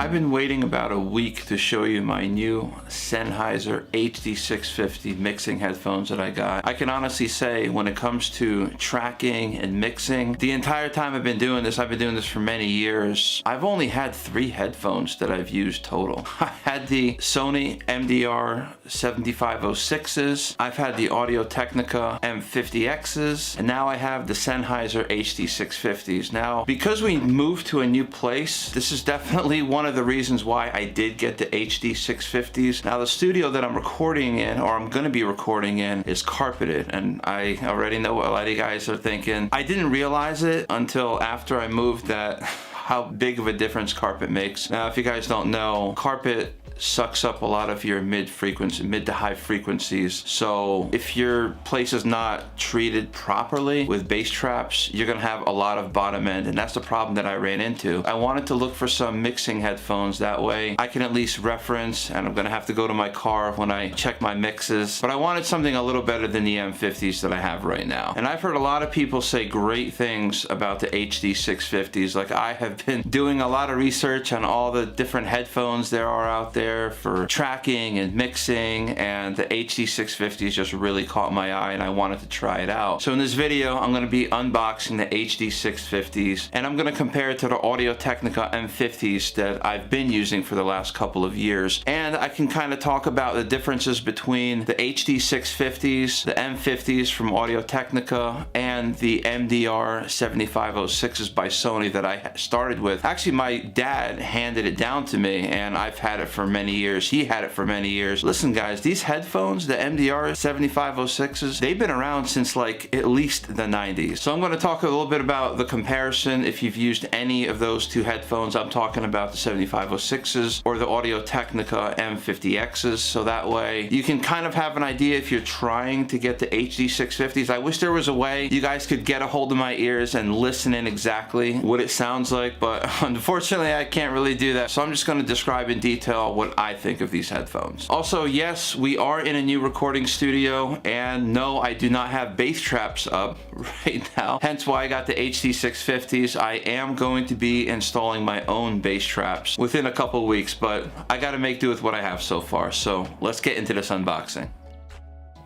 I've been waiting about a week to show you my new Sennheiser HD650 mixing headphones that I got. I can honestly say when it comes to tracking and mixing, the entire time I've been doing this for many years, I've only had 3 headphones that I've used total. I had the Sony MDR 7506s, I've had the Audio-Technica M50Xs, and now I have the Sennheiser HD650s. Now, because we moved to a new place, this is definitely one of the reasons why I did get the HD650s. Now, the studio that I'm recording in, or I'm gonna be recording in, is carpeted, and I already know what a lot of you guys are thinking. I didn't realize it until after I moved that how big of a difference carpet makes. Now, if you guys don't know, carpet sucks up a lot of your mid to high frequencies. So if your place is not treated properly with bass traps, you're gonna have a lot of bottom end, and that's the problem that I ran into. I wanted to look for some mixing headphones, that way I can at least reference, and I'm gonna have to go to my car when I check my mixes, but I wanted something a little better than the M50s that I have right now. And I've heard a lot of people say great things about the HD650s. Like, I have been doing a lot of research on all the different headphones there are out there for tracking and mixing, and the HD650s just really caught my eye and I wanted to try it out. So in this video, I'm going to be unboxing the HD650s, and I'm going to compare it to the Audio-Technica M50s that I've been using for the last couple of years. And I can kind of talk about the differences between the HD650s, the M50s from Audio-Technica, and the MDR 7506s by Sony that I started with. Actually, my dad handed it down to me, and I've had it for many years. He had it for many years. Listen, guys, these headphones, the MDR 7506s, they've been around since like at least the 90s. So I'm going to talk a little bit about the comparison. If you've used any of those 2 headphones, I'm talking about the 7506s or the Audio-Technica M50Xs, so that way you can kind of have an idea if you're trying to get the HD650s. I wish there was a way you guys could get a hold of my ears and listen in exactly what it sounds like, but unfortunately I can't really do that. So I'm just going to describe in detail what I think of these headphones. Also, yes, we are in a new recording studio, and no, I do not have bass traps up right now, hence why I got the HD650s. I am going to be installing my own bass traps within a couple weeks, but I gotta make do with what I have so far. So let's get into this unboxing.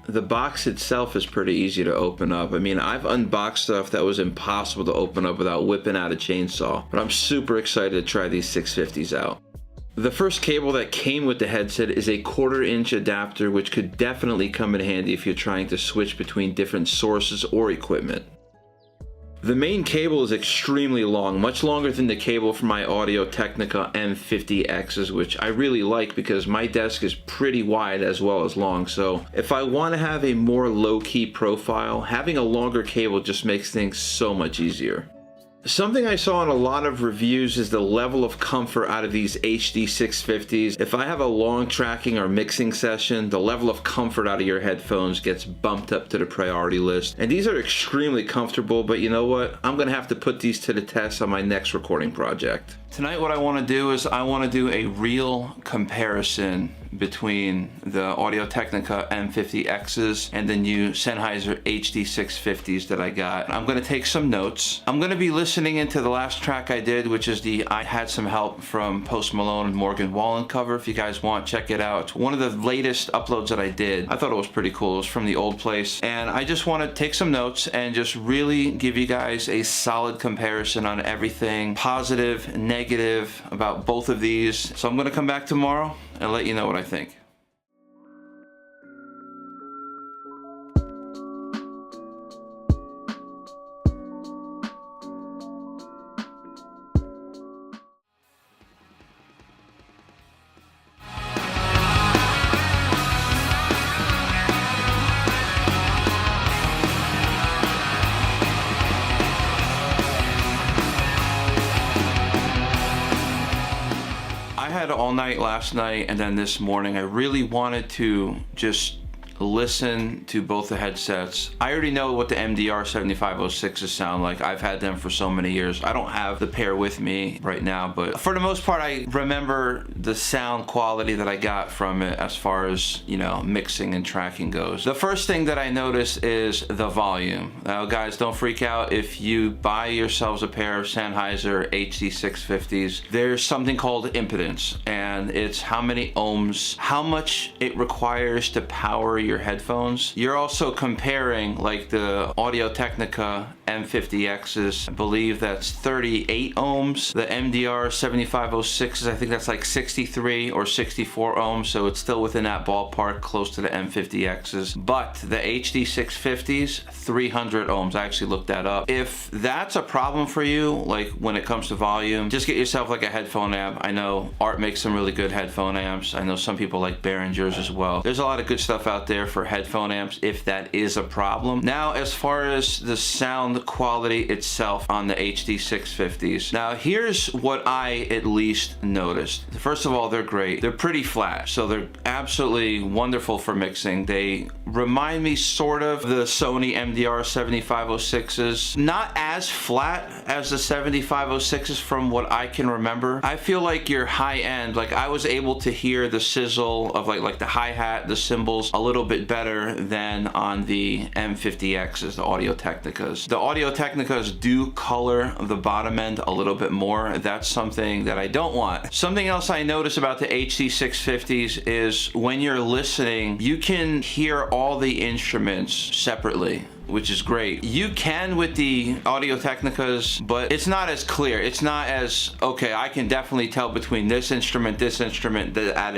The box itself is pretty easy to open up. I mean, I've unboxed stuff that was impossible to open up without whipping out a chainsaw, but I'm super excited to try these 650s out. The first cable that came with the headset is a 1/4-inch adapter, which could definitely come in handy if you're trying to switch between different sources or equipment. The main cable is extremely long, much longer than the cable for my Audio-Technica M50Xs, which I really like because my desk is pretty wide as well as long. So if I want to have a more low-key profile, having a longer cable just makes things so much easier. Something I saw in a lot of reviews is the level of comfort out of these HD650s. If I have a long tracking or mixing session, the level of comfort out of your headphones gets bumped up to the priority list. And these are extremely comfortable, but you know what? I'm gonna have to put these to the test on my next recording project. Tonight what I want to do is I want to do a real comparison between the Audio-Technica M50Xs and the new Sennheiser HD650s that I got. I'm going to take some notes. I'm going to be listening into the last track I did, which is the I Had Some Help from Post Malone and Morgan Wallen cover. If you guys want, check it out. It's one of the latest uploads that I did. I thought it was pretty cool. It was from the old place. And I just want to take some notes and just really give you guys a solid comparison on everything, positive, negative, about both of these. So I'm going to come back tomorrow and let you know what I think. I had all night last night and then this morning. I really wanted to just listen to both the headsets. I already know what the MDR 7506s sound like. I've had them for so many years. I don't have the pair with me right now, but for the most part, I remember the sound quality that I got from it as far as, you know, mixing and tracking goes. The first thing that I notice is the volume. Now, guys, don't freak out if you buy yourselves a pair of Sennheiser HD650s. There's something called impedance, and it's how many ohms, how much it requires to power your headphones. You're also comparing like the Audio-Technica M50Xs, I believe that's 38 ohms. The MDR 7506s, I think that's like 63 or 64 ohms, so it's still within that ballpark, close to the M50Xs. But the HD650s, 300 ohms. I actually looked that up. If that's a problem for you, like when it comes to volume, just get yourself like a headphone amp. I know Art makes some really good headphone amps. I know some people like Behringer's as well. There's a lot of good stuff out there for headphone amps if that is a problem. Now, as far as the sound quality itself on the HD650s, now here's what I at least noticed. First of all, they're great. They're pretty flat, so they're absolutely wonderful for mixing. They remind me sort of the Sony MDR 7506s. Not as flat as the 7506s from what I can remember. I feel like your high end, like I was able to hear the sizzle of like the hi-hat, the cymbals a little bit better than on the M50Xs, the Audio-Technicas. The Audio-Technicas do color the bottom end a little bit more. That's something that I don't want. Something else I notice about the HD650s is when you're listening, you can hear all the instruments separately, which is great. You can with the Audio-Technicas, but it's not as clear. It's not as, okay, I can definitely tell between this instrument, that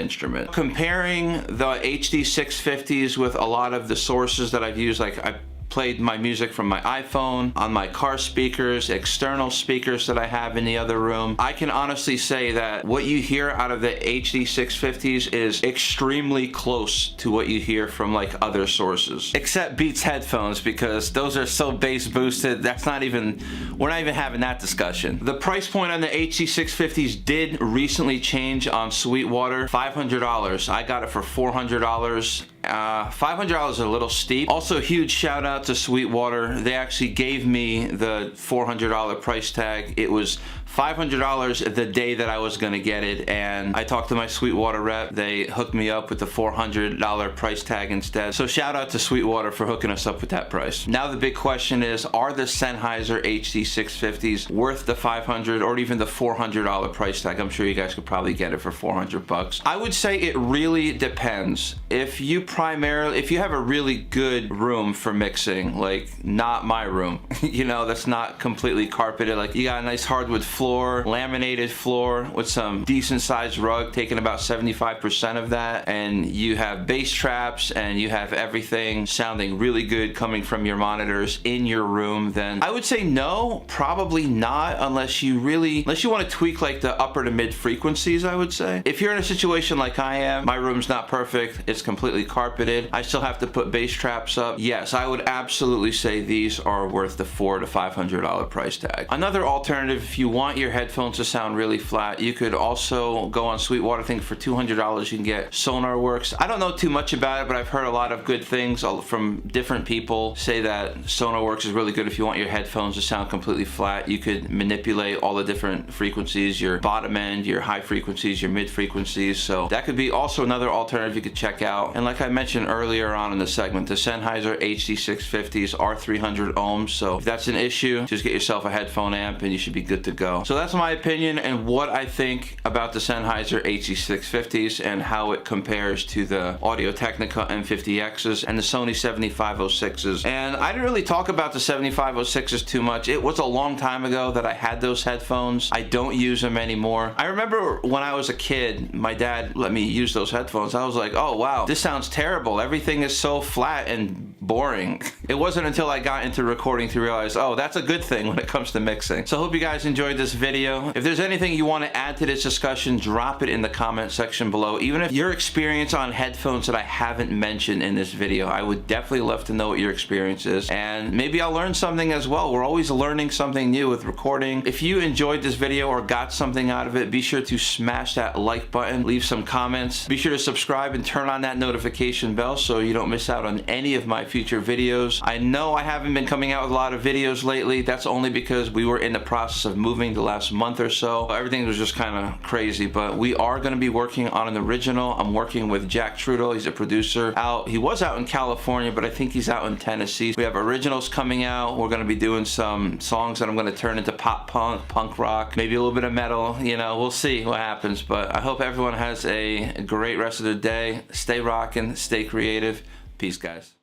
instrument. Comparing the HD650s with a lot of the sources that I've used, like I played my music from my iPhone, on my car speakers, external speakers that I have in the other room. I can honestly say that what you hear out of the HD650s is extremely close to what you hear from like other sources. Except Beats headphones, because those are so bass boosted, that's not even, we're not even having that discussion. The price point on the HD650s did recently change on Sweetwater, $500. I got it for $400. $500 is a little steep. Also, huge shout out to Sweetwater. They actually gave me the $400 price tag. It was $500 the day that I was gonna get it, and I talked to my Sweetwater rep. They hooked me up with the $400 price tag instead. So shout out to Sweetwater for hooking us up with that price. Now the big question is, are the Sennheiser HD650s worth the $500 or even the $400 price tag? I'm sure you guys could probably get it for 400 bucks. I would say it really depends. If you have a really good room for mixing, like not my room, you know, that's not completely carpeted, like you got a nice hardwood floor, laminated floor with some decent sized rug taking about 75% of that, and you have bass traps and you have everything sounding really good coming from your monitors in your room, then I would say no, probably not, unless you want to tweak like the upper to mid frequencies. I would say if you're in a situation like I am, my room's not perfect, it's completely carpeted, I still have to put bass traps up, yes, I would absolutely say these are worth the $400 to $500 price tag. Another alternative, if you want your headphones to sound really flat, you could also go on Sweetwater. I think for $200 you can get SonarWorks. I don't know too much about it, but I've heard a lot of good things from different people say that SonarWorks is really good if you want your headphones to sound completely flat. You could manipulate all the different frequencies, your bottom end, your high frequencies, your mid frequencies, so that could be also another alternative you could check out. And like I mentioned earlier on in the segment, the Sennheiser HD650s are 300 ohms, so if that's an issue, just get yourself a headphone amp and you should be good to go. So that's my opinion and what I think about the Sennheiser HD650s and how it compares to the Audio-Technica M50Xs and the Sony 7506s. And I didn't really talk about the 7506s too much. It was a long time ago that I had those headphones. I don't use them anymore. I remember when I was a kid, my dad let me use those headphones. I was like, oh wow, this sounds terrible. Everything is so flat and boring. It wasn't until I got into recording to realize, oh, that's a good thing when it comes to mixing. So I hope you guys enjoyed this video. If there's anything you want to add to this discussion, drop it in the comment section below. Even if your experience on headphones that I haven't mentioned in this video, I would definitely love to know what your experience is, and maybe I'll learn something as well. We're always learning something new with recording. If you enjoyed this video or got something out of it, be sure to smash that like button, leave some comments, be sure to subscribe and turn on that notification notification bell so you don't miss out on any of my future videos. I know I haven't been coming out with a lot of videos lately. That's only because we were in the process of moving the last month or so. Everything was just kind of crazy, but we are going to be working on an original. I'm working with Jack Trudeau. He's a producer out. He was out in California, but I think he's out in Tennessee. We have originals coming out. We're going to be doing some songs that I'm going to turn into pop punk, punk rock, maybe a little bit of metal. You know, we'll see what happens, but I hope everyone has a great rest of the day. Stay rocking, stay creative. Peace, guys.